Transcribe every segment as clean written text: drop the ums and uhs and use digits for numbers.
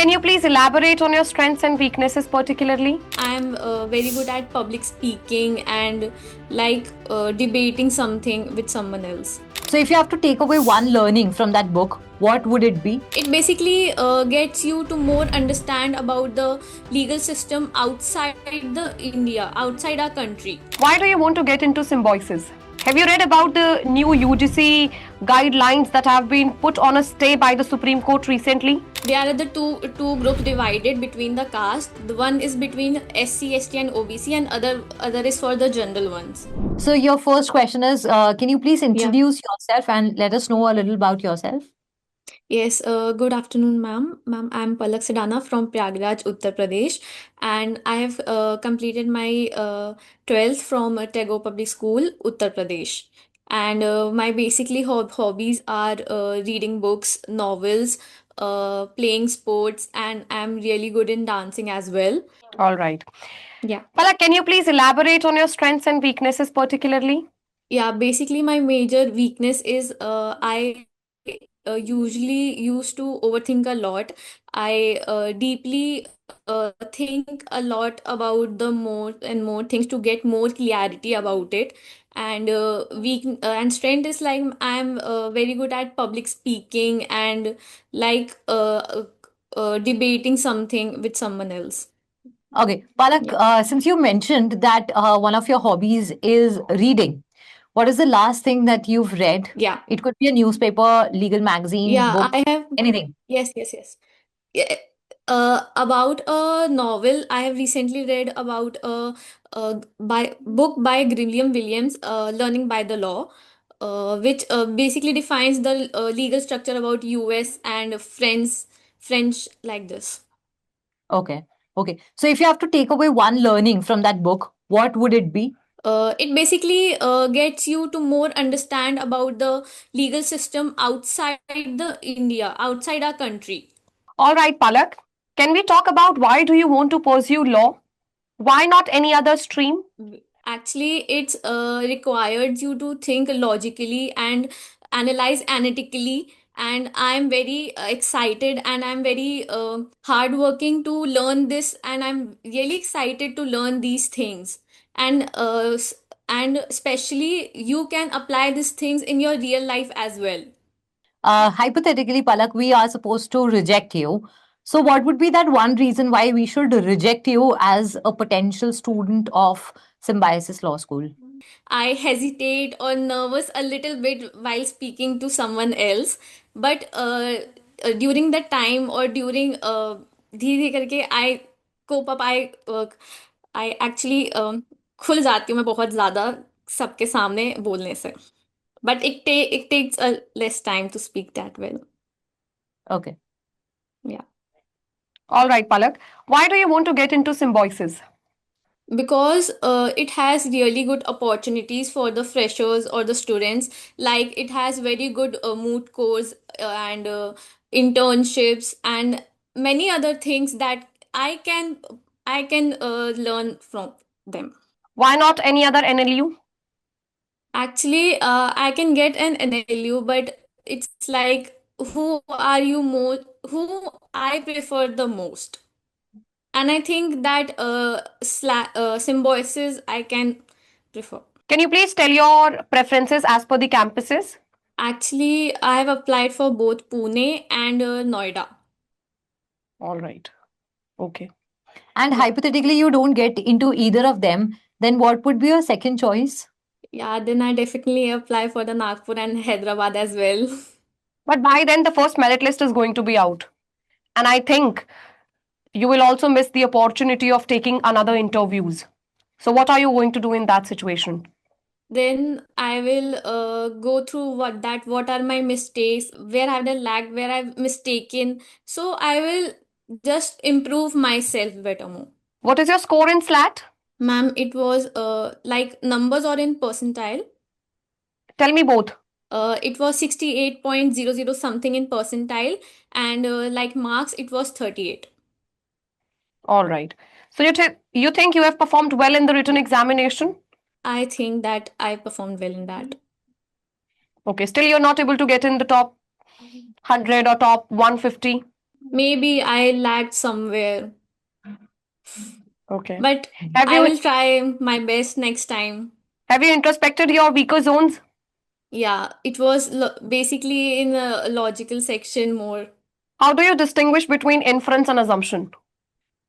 can you please elaborate on your strengths and weaknesses particularly? I'm very good at public speaking and debating something with someone else. So, if you have to take away one learning from that book, what would it be? It basically gets you to more understand about the legal system outside the India, outside our country. Why do you want to get into symbiosis? Have you read about the new UGC guidelines that have been put on a stay by the Supreme Court recently? They are the two groups divided between the caste. The one is between SC, ST, and OBC, and other is for the general ones. So, your first question is can you please introduce yourself and let us know a little about yourself? Yes, good afternoon, ma'am. Ma'am, I'm Palak Sidana from Prayagraj, Uttar Pradesh, and I have completed my 12th from Tagore Public School, Uttar Pradesh. And my basically hobbies are reading books, novels, playing sports, and I'm really good in dancing as well. All right. Yeah. Palak, can you please elaborate on your strengths and weaknesses particularly? Yeah, basically my major weakness is I usually used to overthink a lot. I deeply think a lot about the more and more things to get more clarity about it. And and strength is like I'm very good at public speaking and like debating something with someone else. Okay, Palak, Yeah. since you mentioned that one of your hobbies is reading, what is the last thing that you've read? Yeah. It could be a newspaper, legal magazine, Yeah, book, I have. anything. Yes. Yeah, about a novel, I have recently read about a book by William Williams, Learning by the Law, which basically defines the legal structure about US and French like this. Okay, okay. So, if you have to take away one learning from that book, what would it be? It basically gets you to more understand about the legal system outside the India, outside our country. All right, Palak. Can we talk about why do you want to pursue law? Why not any other stream? Actually, it's required you to think logically and analyze analytically. And I'm very excited and I'm very hardworking to learn this. And I'm really excited to learn these things. And and especially you can apply these things in your real life as well. Hypothetically, Palak, we are supposed to reject you. So, what would be that one reason why we should reject you as a potential student of Symbiosis Law School? I hesitate or nervous a little bit while speaking to someone else, but during the time or during धीरे करके I cope up I actually खुल जाती हूँ मैं बहुत ज़्यादा सबके सामने बोलने से. But it takes a less time to speak that well. Okay. Yeah. All right, Palak. Why do you want to get into symbiosis? Because it has really good opportunities for the freshers or the students, like it has very good moot course and internships and many other things that I can learn from them. Why not any other NLU? Actually, I can get an NLU, but it's like who I prefer the most. And I think that symbiosis I can prefer. Can you please tell your preferences as per the campuses? Actually, I have applied for both Pune and Noida. All right. Okay. And hypothetically, you don't get into either of them, then what would be your second choice? Yeah, then I definitely apply for the Nagpur and Hyderabad as well. But by then, the first merit list is going to be out. And I think you will also miss the opportunity of taking another interviews. So, what are you going to do in that situation? Then I will go through what are my mistakes, where have I lagged, where I've mistaken. So I will just improve myself better more. What is your score in SLAT? Ma'am, it was like numbers or in percentile. Tell me both. It was 68.00 something in percentile, and like marks, it was 38. All right. So, you think you have performed well in the written examination? I think that I performed well in that. Okay. Still, you're not able to get in the top 100 or top 150. Maybe I lagged somewhere, Okay. but Have I you will try my best next time. have you introspected your weaker zones? Yeah, it was basically in a logical section more. How do you distinguish between inference and assumption?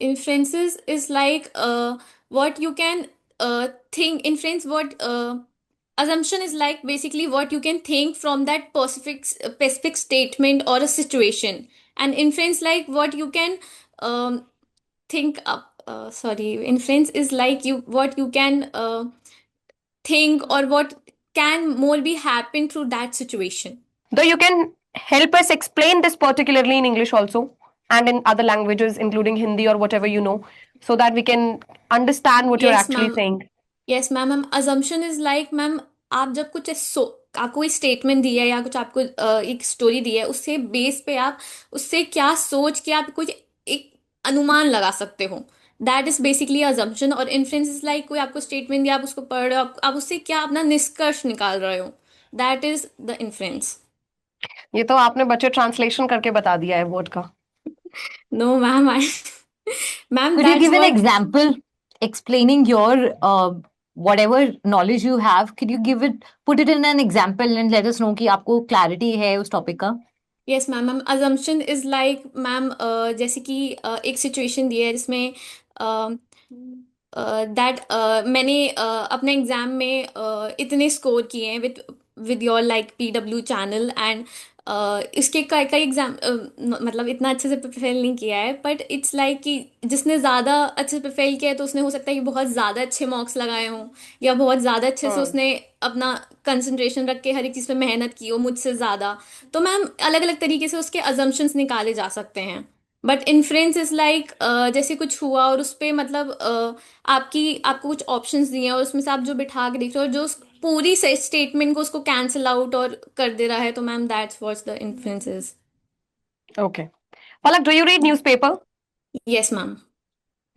Inferences is like what you can think. Inference, what assumption is like basically what you can think from that specific statement or a situation. And inference like what you can think up. Sorry, inference is like you what you can think or what can more be happen through that situation. Though you can help us explain this particularly in English also and in other languages, including Hindi or whatever you know, so that we can understand what you're Yes, actually ma'am. saying. Yes ma'am ma'am assumption is like ma'am आप जब कुछ आपको कोई statement दिया है या कुछ आपको एक स्टोरी दी है उससे बेस पे आप उससे क्या सोच के आप कुछ एक अनुमान लगा सकते हो दैट इज बेसिकली अजम्पशन और इन्फ्लुएंस इज लाइक कोई आपको स्टेटमेंट दिया आप उसको पढ़ रहे हो आप उससे क्या अपना निष्कर्ष निकाल रहे हो दैट इज द इन्फ्लुएंस ये तो आपने बच्चे ट्रांसलेशन करके बता दिया है वर्ड का. No ma'am I ma'am Could you that's give an what example explaining your whatever knowledge you have? Could you give it, put it in an example and let us know कि आपको clarity है उस topic का? Yes ma'am ma'am assumption is like ma'am जैसे कि एक situation दी है जिसमें दैट मैंने अपने एग्जाम में इतने स्कोर किए हैं with your like PW channel and इसके कई कई एग्जाम मतलब इतना अच्छे से प्रिपेयर नहीं किया है बट इट्स लाइक कि जिसने ज़्यादा अच्छे से प्रिपेयर किया है तो उसने हो सकता है कि बहुत ज़्यादा अच्छे मार्क्स लगाए हों या बहुत ज़्यादा अच्छे से Hmm. उसने अपना कंसंट्रेशन रख के हर एक चीज़ पे मेहनत की हो मुझसे ज़्यादा तो मैम अलग अलग तरीके से उसके अजम्पशंस निकाले जा सकते हैं बट इन्फ्रेंस इज लाइक जैसे कुछ हुआ और उस पे मतलब आपको कुछ ऑप्शंस दिए हैं और उसमें से आप जो बिठा के देख रहे हो जो पूरी स्टेटमेंट को उसको कैंसिल आउट और कर दे रहा है तो ma'am that's what's the influences Okay. Palak, do you read newspaper? Yes ma'am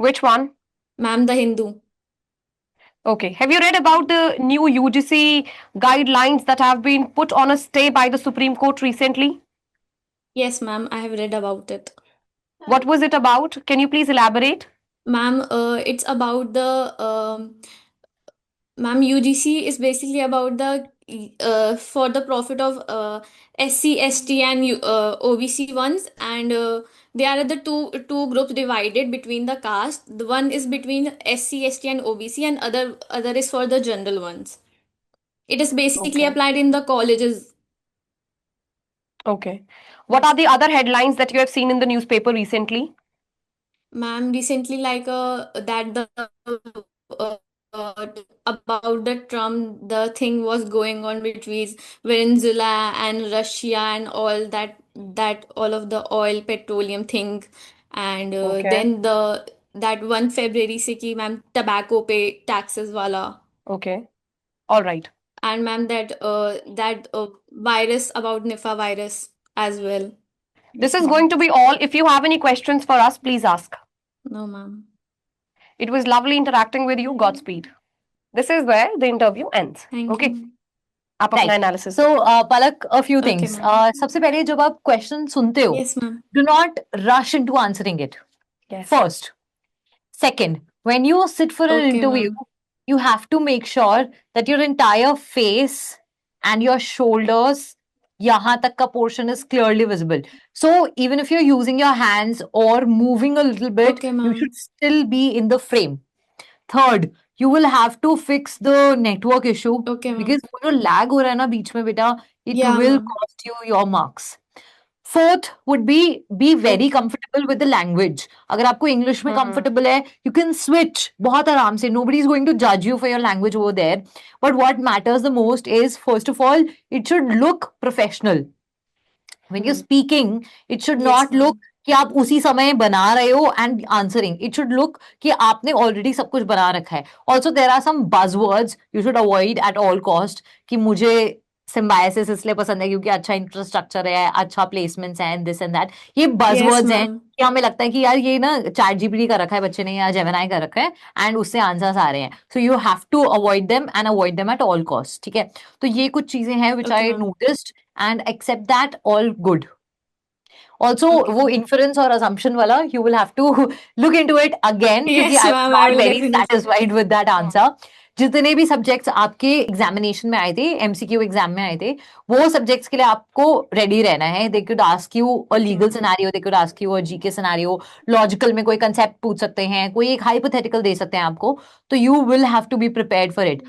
Which one? Ma'am the Hindu Okay. Have you read about the new UGC guidelines that have been put on a stay by the Supreme Court recently? Yes ma'am I have read about it What was it about? Can you please elaborate? Ma'am it's about the ma'am, UGC is basically about the for the profit of SC, ST, and OBC ones, and they are the two groups divided between the caste. The one is between SC, ST, and OBC, and other is for the general ones. It is basically Okay. applied in the colleges. Okay. What are the other headlines that you have seen in the newspaper recently? Ma'am, recently, like that the uh, uh, about the Trump, the thing was going on between Venezuela and Russia and all that all of the oil petroleum thing, and Okay. then the that 1 February से कि ma'am tobacco पे taxes वाला Okay. All right. and ma'am that virus about Nipah virus as well. This Yes, is going ma'am. to be all. If you have any questions for us, please ask. No, ma'am. It was lovely interacting with you. Godspeed. This is where the interview ends. Thank Okay. you. आप अपना Right. analysis. So, Palak, a few Okay, things. ma'am. सबसे पहले जब आप question सुनते हो, Yes, ma'am. do not rush into answering it. Yes. First. Second, when you sit for an Okay, interview, ma'am. you have to make sure that your entire face and your shoulders, yahan tak ka portion is clearly visible. So even if you're using your hands or moving a little bit, Okay, you ma'am. should still be in the frame. Third, you will have to fix the network issue Okay, ma'am. because वो जो lag हो रहा है ना बीच में बेटा, it Yeah, will ma'am. cost you your marks. Fourth would be very Okay. comfortable with the language. अगर आपको English में Mhm. comfortable है, you can switch बहुत आराम से. Nobody is going to judge you for your language over there. But what matters the most is, first of all, it should look professional. When you're speaking, it should Yes, not look ma'am. कि आप उसी समय बना रहे हो and answering. It should look कि आपने already सब कुछ बना रखा है. Also, there are some buzzwords you should avoid at all cost कि मुझे सिम्बायसिस इसलिए पसंद है क्योंकि अच्छा इंफ्रास्ट्रक्चर है, अच्छा प्लेसमेंट्स हैं, दिस एंड दैट. ये Yes, buzzwords हैं ma'am. कि हमें लगता है कि यार ये ना चैट जीपीटी का रखा है बच्चे ने या जेमिनाई का रखा है एंड उससे आंसर्स आ रहे हैं. So you have to avoid them and avoid them at all cost. ठीक है, तो ये कुछ चीजें हैं which Okay, I ma'am. Noticed and except that all good. Also Okay, वो ma'am. इन्फ्रेंस और assumption वाला you will have to look into it again, क्योंकि Yes, I ma'am. Was I not will very definitely. Satisfied with that answer. जितने भी subjects आपके examination में आए थे, एमसीक्यू एग्जाम में आए थे, वो सब्जेक्ट्स के लिए आपको रेडी रहना है. They could ask you a legal scenario, they could ask you a GK scenario, logical में कोई कंसेप्ट पूछ सकते हैं, कोई एक हाइपोथेटिकल दे सकते हैं आपको, तो you will have to be prepared for it.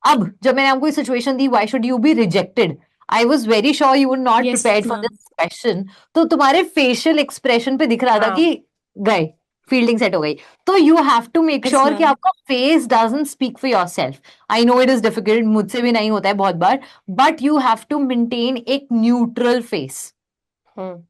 अब जब मैंने आपको सिचुएशन दी, why should you be rejected, I was very sure you were not Yes, prepared for ma'am. This question. तो तुम्हारे फेशियल एक्सप्रेशन पे दिख रहा था हाँ. कि गए, फील्डिंग सेट हो गई. तो you have to make Yes, sure कि ma'am. आपका face doesn't speak for yourself. I know it is difficult, मुझसे भी नहीं होता है बहुत बार, but you have to maintain एक न्यूट्रल फेस. तुम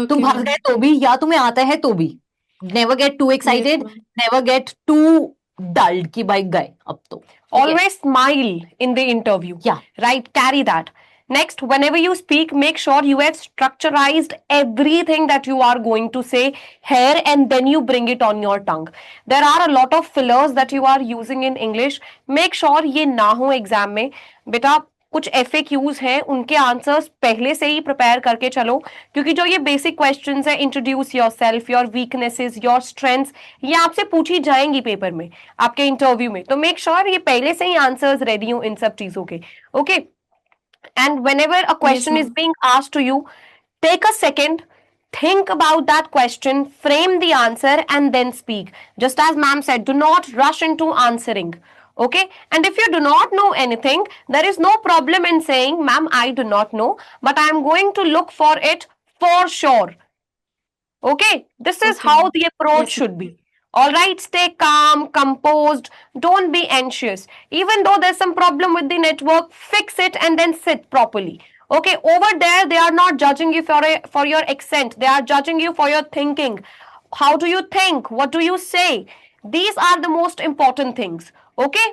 Okay, फंस ma'am. गए तो भी, या तुम्हें आता है तो भी, never get too Yes, excited, ma'am. Never get too dulled कि भाई गए अब तो. ठीक है? Always smile in the interview. Yeah. Right? Carry that. Next, whenever you speak, make sure you have structurized everything that you are going to say here and then you bring it on your tongue. There are a lot of fillers that you are using in English. Make sure ये ना हो exam में. बेटा कुछ FAQs हैं, उनके answers पहले से ही प्रिपेयर करके चलो, क्योंकि जो ये बेसिक क्वेश्चंस है, introduce yourself, your weaknesses, your strengths, ये आपसे पूछी जाएंगी पेपर में, आपके इंटरव्यू में. तो मेक श्योर ये पहले से ही आंसर्स रेडी हो इन सब चीजों के. Okay. And whenever a question is ma'am. Being asked to you, take a second, think about that question, frame the answer, and then speak. Just as ma'am said, do not rush into answering. Okay. And if you do not know anything, there is no problem in saying, ma'am, I do not know, but I am going to look for it for sure. Okay. This is Okay, how ma'am. the approach Yes, should be. All right. Stay calm, composed. Don't be anxious. Even though there's some problem with the network, fix it and then sit properly. Okay. Over there, they are not judging you for your accent. They are judging you for your thinking. How do you think? What do you say? These are the most important things. Okay.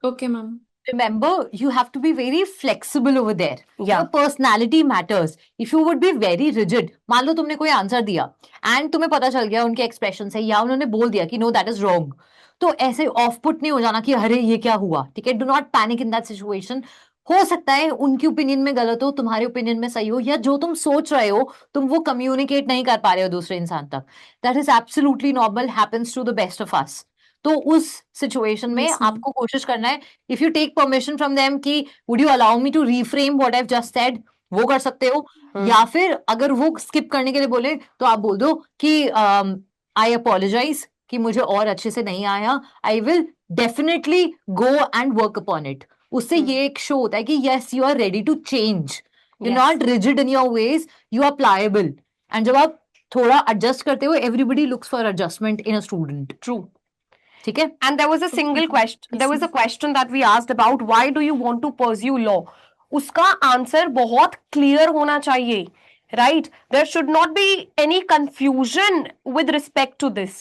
Okay, ma'am. Remember, you have to be very flexible over there. Yeah. Your personality matters. If you would be very rigid, मान लो तुमने कोई answer दिया and तुम्हें पता चल गया उनके expression से, या उन्होंने बोल दिया कि नो दैट इज रॉन्ग, तो ऐसे ऑफ पुट नहीं हो जाना कि अरे ये क्या हुआ. ठीक है, do not panic in that situation. हो सकता है उनकी ओपिनियन में गलत हो, तुम्हारे ओपिनियन में सही हो, या जो तुम सोच रहे हो तुम वो कम्युनिकेट नहीं कर पा रहे हो दूसरे इंसान तक. That is absolutely normal, happens to the best of us. तो उस सिचुएशन में Yes, ma'am. आपको कोशिश करना है, if you take permission from them कि would you allow me to reframe what I have just said, वो कर सकते हो. या फिर अगर वो स्किप करने के लिए बोले तो आप बोल दो कि आई अपोलोजाइज कि मुझे और अच्छे से नहीं आया, I will definitely go and work upon it. उससे ये एक शो होता है कि yes you are ready to change, you Yes. Not rigid in your ways, you are pliable. And जब आप थोड़ा एडजस्ट करते हो, everybody looks for adjustment in a student. True. ठीक है. And there was a single question. Yes, There was a ma'am. question that we asked about why do you want to pursue law? उसका answer बहुत clear होना चाहिए. Right? There should not be any confusion with respect to this.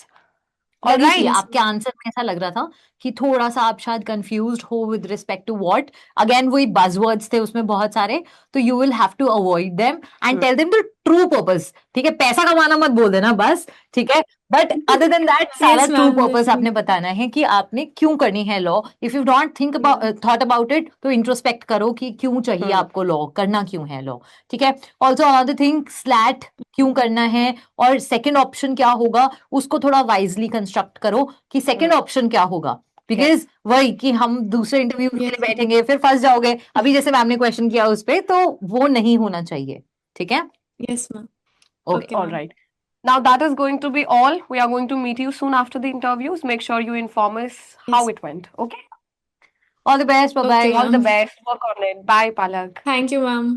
All लगी थी right. आपके answer में, ऐसा लग रहा था कि थोड़ा सा आप शायद कंफ्यूज्ड हो with respect to what. Again वही बज़वर्ड्स थे उसमें बहुत सारे, तो you will have to avoid them and tell them the true purpose. ठीक है, पैसा कमाना मत बोल देना बस. ठीक है, बट अदर देन दैट सारा Yes, ट्रू ma'am. पर्पस आपने बताना है कि आपने क्यों करनी है law. If you don't think about thought about it, तो इंट्रोस्पेक्ट करो कि क्यों चाहिए आपको लॉ, करना क्यों है लॉ. ठीक है. ऑल्सो अनदर थिंग, स्लैट क्यों करना है और सेकंड ऑप्शन क्या होगा, उसको थोड़ा वाइजली कंस्ट्रक्ट करो कि सेकंड ऑप्शन क्या होगा. बिकॉज वही कि हम दूसरे इंटरव्यू के लिए Yes. बैठेंगे फिर फंस जाओगे, अभी जैसे मैम ने क्वेश्चन किया उस पे, तो वो नहीं होना चाहिए. ठीक है. Yes, ma'am. Okay. Okay, All ma'am. right. Now that is going to be all. We are going to meet you soon after the interviews. Make sure you inform us how Yes. it went. Okay. All the best. Bye bye. Okay, All the ma'am. best. Work on it. Bye, Palak. Thank you, ma'am.